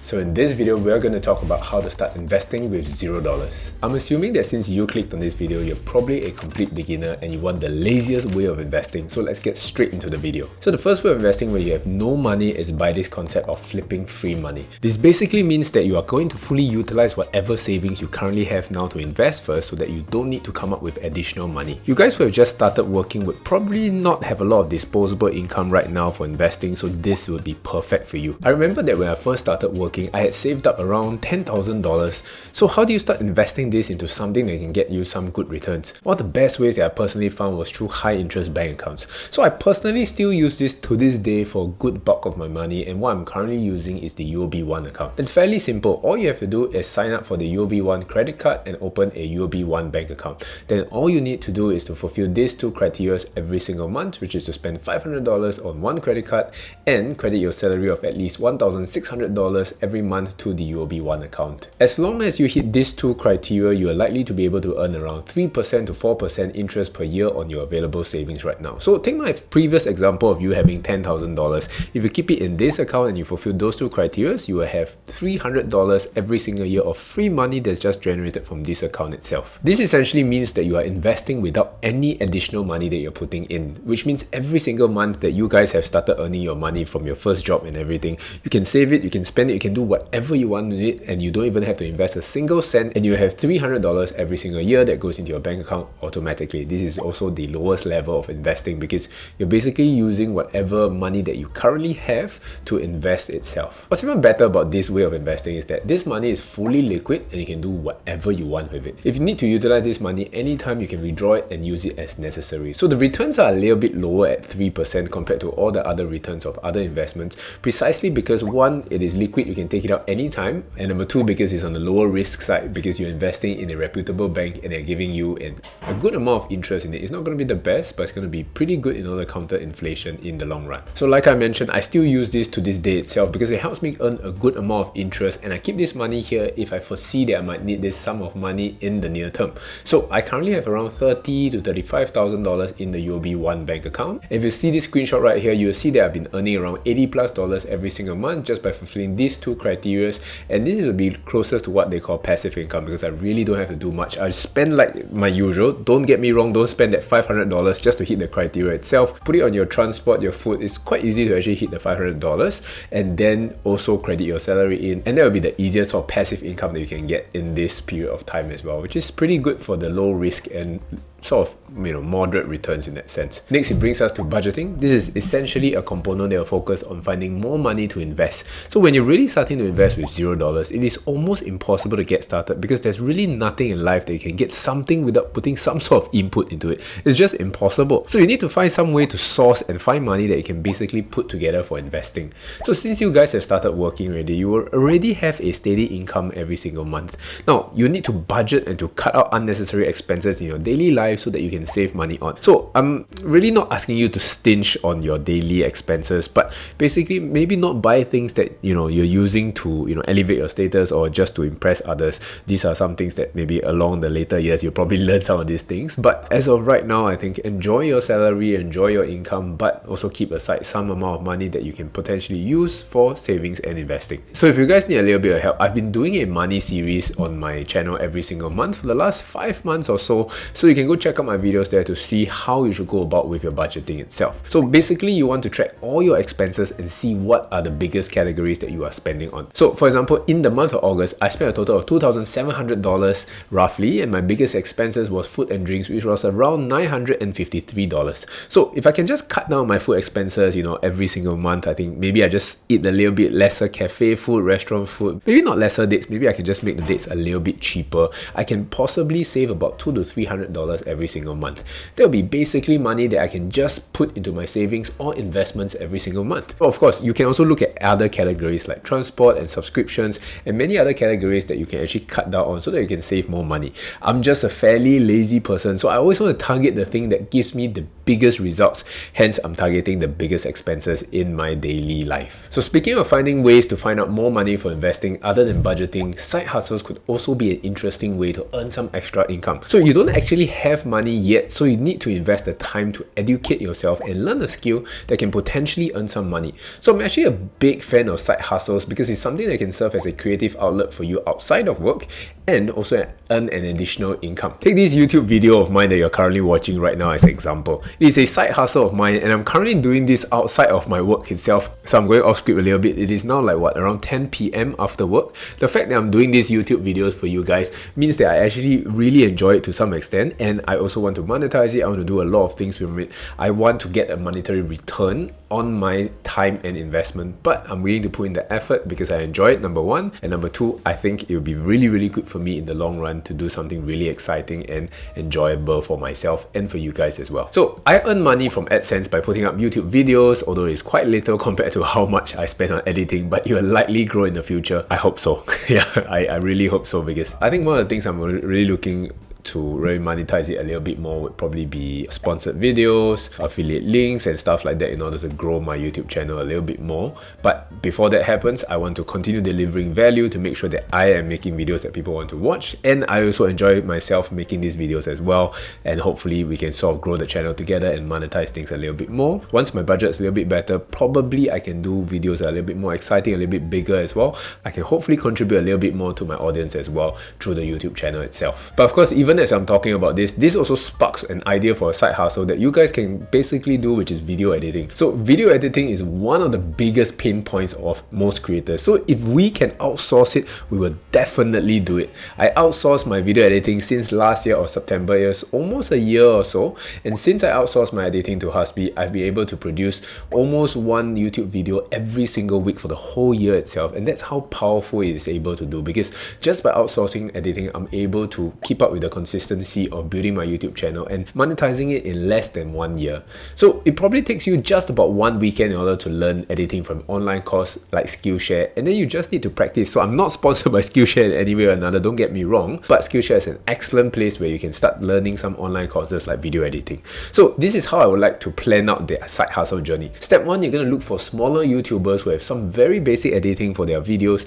So in this video, we're going to talk about how to start investing with $0. I'm assuming that since you clicked on this video, you're probably a complete beginner and you want the laziest way of investing. So let's get straight into the video. So the first way of investing where you have no money is by this concept of flipping free money. This basically means that you are going to fully utilize whatever savings you currently have now to invest first so that you don't need to come up with additional money. You guys who have just started working would probably not have a lot of disposable income right now for investing, so this would be perfect for you. I remember that when I first started working, I had saved up around $10,000. So how do you start investing this into something that can get you some good returns? One of the best ways that I personally found was through high interest bank accounts. So I personally still use this to this day for a good bulk of my money, and what I'm currently using is the UOB One account. It's fairly simple. All you have to do is sign up for the UOB One credit card and open a UOB One bank account. Then all you need to do is to fulfill these two criteria every single month, which is to spend $500 on one credit card and credit your salary of at least $1,600 every month to the UOB One account. As long as you hit these two criteria, you are likely to be able to earn around 3% to 4% interest per year on your available savings right now. So take my previous example of you having $10,000. If you keep it in this account and you fulfill those two criteria, you will have $300 every single year of free money that's just generated from this account itself. This essentially means that you are investing without any additional money that you're putting in, which means every single month that you guys have started earning your money from your first job and everything, you can save it, you can spend it, you can do whatever you want with it, and you don't even have to invest a single cent, and you have $300 every single year that goes into your bank account automatically. This is also the lowest level of investing because you're basically using whatever money that you currently have to invest itself. What's even better about this way of investing is that this money is fully liquid and you can do whatever you want with it. If you need to utilize this money anytime, you can withdraw it and use it as necessary. So the returns are a little bit lower at 3% compared to all the other returns of other investments, precisely because one, it is liquid, you can take it out anytime, and number two, because it's on the lower risk side because you're investing in a reputable bank and they're giving you a good amount of interest in it. It's not going to be the best, but it's going to be pretty good in order to counter inflation in the long run. So like I mentioned, I still use this to this day itself because it helps me earn a good amount of interest, and I keep this money here if I foresee that I might need this sum of money in the near term. So I currently have around $30,000 to $35,000 in the UOB One bank account. If you see this screenshot right here, you'll see that I've been earning around $80+ every single month just by fulfilling these two criteria, and this will be closest to what they call passive income because I really don't have to do much. I spend like my usual. Don't get me wrong, don't spend that $500 just to hit the criteria itself. Put it on your transport, your food. It's quite easy to actually hit the $500, and then also credit your salary in, and that will be the easiest sort of passive income that you can get in this period of time as well, which is pretty good for the low risk and sort of, moderate returns in that sense. Next, it brings us to budgeting. This is essentially a component that will focus on finding more money to invest. So when you're really starting to invest with $0, it is almost impossible to get started because there's really nothing in life that you can get something without putting some sort of input into it. It's just impossible. So you need to find some way to source and find money that you can basically put together for investing. So since you guys have started working already, you will already have a steady income every single month. Now, you need to budget and to cut out unnecessary expenses in your daily life so that you can save money on. So I'm really not asking you to stinge on your daily expenses, but basically maybe not buy things that you're using to elevate your status or just to impress others. These are some things that maybe along the later years you'll probably learn some of these things, but as of right now, I think enjoy your salary, enjoy your income, but also keep aside some amount of money that you can potentially use for savings and investing. So if you guys need a little bit of help, I've been doing a money series on my channel every single month for the last 5 months or so you can go check out my videos there to see how you should go about with your budgeting itself. So basically, you want to track all your expenses and see what are the biggest categories that you are spending on. So for example, in the month of August, I spent a total of $2,700 roughly, and my biggest expenses was food and drinks, which was around $953. So if I can just cut down my food expenses, every single month, I think maybe I just eat a little bit lesser cafe food, restaurant food, maybe not lesser dates, maybe I can just make the dates a little bit cheaper. I can possibly save about $200 to $300 every single month. That will be basically money that I can just put into my savings or investments every single month. Of course, you can also look at other categories like transport and subscriptions and many other categories that you can actually cut down on so that you can save more money. I'm just a fairly lazy person, so I always want to target the thing that gives me the biggest results. Hence, I'm targeting the biggest expenses in my daily life. So speaking of finding ways to find out more money for investing other than budgeting, side hustles could also be an interesting way to earn some extra income. So you don't actually have have money yet, so you need to invest the time to educate yourself and learn a skill that can potentially earn some money. So I'm actually a big fan of side hustles because it's something that can serve as a creative outlet for you outside of work and also earn an additional income. Take this YouTube video of mine that you're currently watching right now as an example. It is a side hustle of mine and I'm currently doing this outside of my work itself. So I'm going off script a little bit. It is now like around 10 p.m. after work. The fact that I'm doing these YouTube videos for you guys means that I actually really enjoy it to some extent, and I also want to monetize it. I want to do a lot of things with it. I want to get a monetary return on my time and investment, but I'm willing to put in the effort because I enjoy it, number one, and number two, I think it would be really good for me in the long run to do something really exciting and enjoyable for myself and for you guys as well. So I earn money from AdSense by putting up YouTube videos, although it's quite little compared to how much I spend on editing, but it will likely grow in the future. I hope so. Yeah, I really hope so, because I think one of the things I'm really looking to really monetize it a little bit more would probably be sponsored videos, affiliate links and stuff like that in order to grow my YouTube channel a little bit more. But before that happens, I want to continue delivering value to make sure that I am making videos that people want to watch, and I also enjoy myself making these videos as well, and hopefully we can sort of grow the channel together and monetize things a little bit more. Once my budget's a little bit better, probably I can do videos a little bit more exciting, a little bit bigger as well. I can hopefully contribute a little bit more to my audience as well through the YouTube channel itself. But of course, even as I'm talking about this also sparks an idea for a side hustle that you guys can basically do, which is video editing. So video editing is one of the biggest pain points of most creators. So if we can outsource it, we will definitely do it. I outsourced my video editing since last year or September. It's almost a year or so, and since I outsourced my editing to Husby, I've been able to produce almost one YouTube video every single week for the whole year itself, and that's how powerful it is able to do, because just by outsourcing editing, I'm able to keep up with the consistency of building my YouTube channel and monetizing it in less than 1 year. So it probably takes you just about 1 weekend in order to learn editing from online course like Skillshare, and then you just need to practice. So I'm not sponsored by Skillshare in any way or another, don't get me wrong, but Skillshare is an excellent place where you can start learning some online courses like video editing. So this is how I would like to plan out the side hustle journey. Step 1, you're going to look for smaller YouTubers who have some very basic editing for their videos,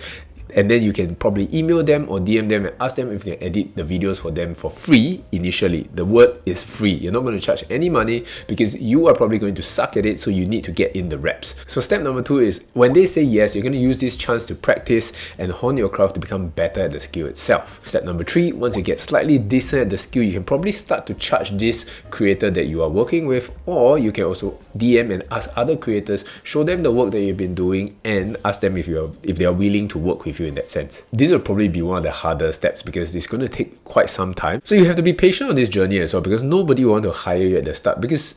and then you can probably email them or DM them and ask them if you can edit the videos for them for free initially. The word is free. You're not going to charge any money because you are probably going to suck at it, so you need to get in the reps. So step number 2 is when they say yes, you're going to use this chance to practice and hone your craft to become better at the skill itself. Step number 3, once you get slightly decent at the skill, you can probably start to charge this creator that you are working with, or you can also DM and ask other creators, show them the work that you've been doing and ask them if they are willing to work with you in that sense. This will probably be one of the harder steps because it's going to take quite some time. So you have to be patient on this journey as well, because nobody will want to hire you at the start, because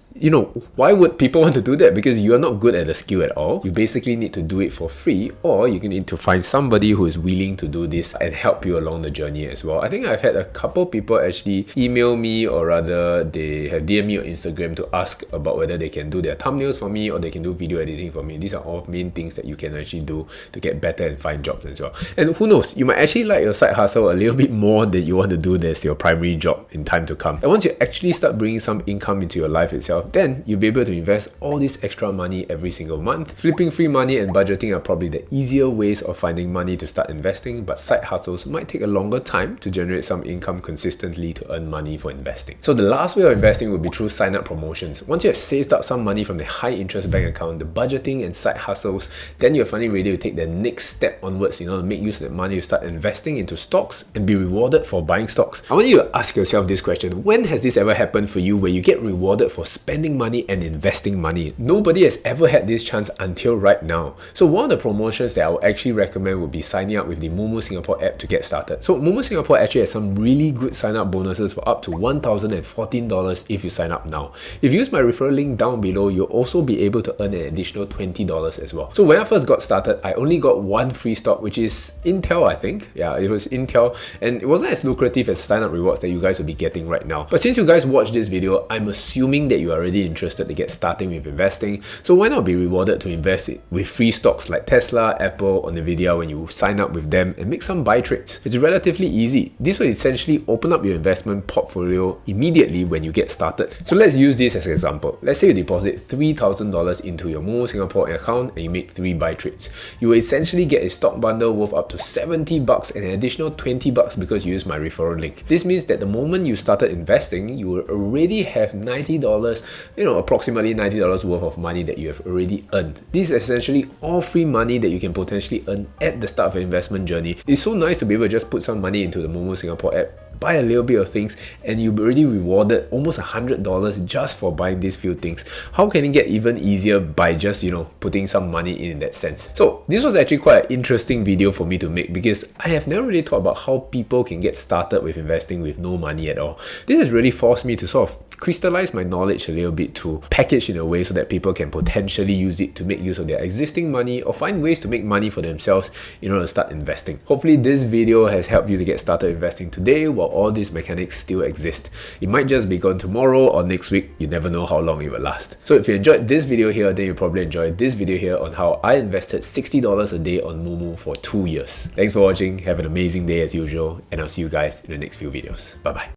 why would people want to do that? Because you are not good at the skill at all. You basically need to do it for free, or you need to find somebody who is willing to do this and help you along the journey as well. I think I've had a couple people actually email me, or rather they have DM me on Instagram to ask about whether they can do their thumbnails for me or they can do video editing for me. These are all main things that you can actually do to get better and find jobs as well. And who knows, you might actually like your side hustle a little bit more than you want to do this your primary job in time to come. And once you actually start bringing some income into your life itself, then you'll be able to invest all this extra money every single month. Flipping free money and budgeting are probably the easier ways of finding money to start investing, but side hustles might take a longer time to generate some income consistently to earn money for investing. So the last way of investing would be through sign-up promotions. Once you have saved up some money from the high interest bank account, the budgeting and side hustles, then you're finally ready to take the next step onwards in order to make use of that money to start investing into stocks and be rewarded for buying stocks. I want you to ask yourself this question: when has this ever happened for you where you get rewarded for spending money and investing money? Nobody has ever had this chance until right now. So one of the promotions that I would actually recommend would be signing up with the Momo Singapore app to get started. So Momo Singapore actually has some really good sign up bonuses for up to $1,014 if you sign up now. If you use my referral link down below, you'll also be able to earn an additional $20 as well. So when I first got started, I only got one free stock, which is Intel, I think. Yeah, it was Intel, and it wasn't as lucrative as sign up rewards that you guys will be getting right now. But since you guys watched this video, I'm assuming that you are already interested to get starting with investing, so why not be rewarded to invest with free stocks like Tesla, Apple, or Nvidia when you sign up with them and make some buy trades. It's relatively easy. This will essentially open up your investment portfolio immediately when you get started. So let's use this as an example. Let's say you deposit $3,000 into your Momo Singapore account and you make 3 buy trades. You will essentially get a stock bundle worth up to $70 and an additional $20 because you use my referral link. This means that the moment you started investing, you will already have $90, approximately $90 worth of money that you have already earned. This is essentially all free money that you can potentially earn at the start of your investment journey. It's so nice to be able to just put some money into the Momo Singapore app, buy a little bit of things, and you've already rewarded almost $100 just for buying these few things. How can it get even easier by just, putting some money in that sense? So this was actually quite an interesting video for me to make because I have never really thought about how people can get started with investing with no money at all. This has really forced me to sort of crystallize my knowledge a little bit, to package in a way so that people can potentially use it to make use of their existing money or find ways to make money for themselves in order to start investing. Hopefully this video has helped you to get started investing today while all these mechanics still exist. It might just be gone tomorrow or next week. You never know how long it will last. So if you enjoyed this video here, then you probably enjoyed this video here on how I invested $60 a day on Momo for 2 years. Thanks for watching. Have an amazing day as usual, and I'll see you guys in the next few videos. Bye bye.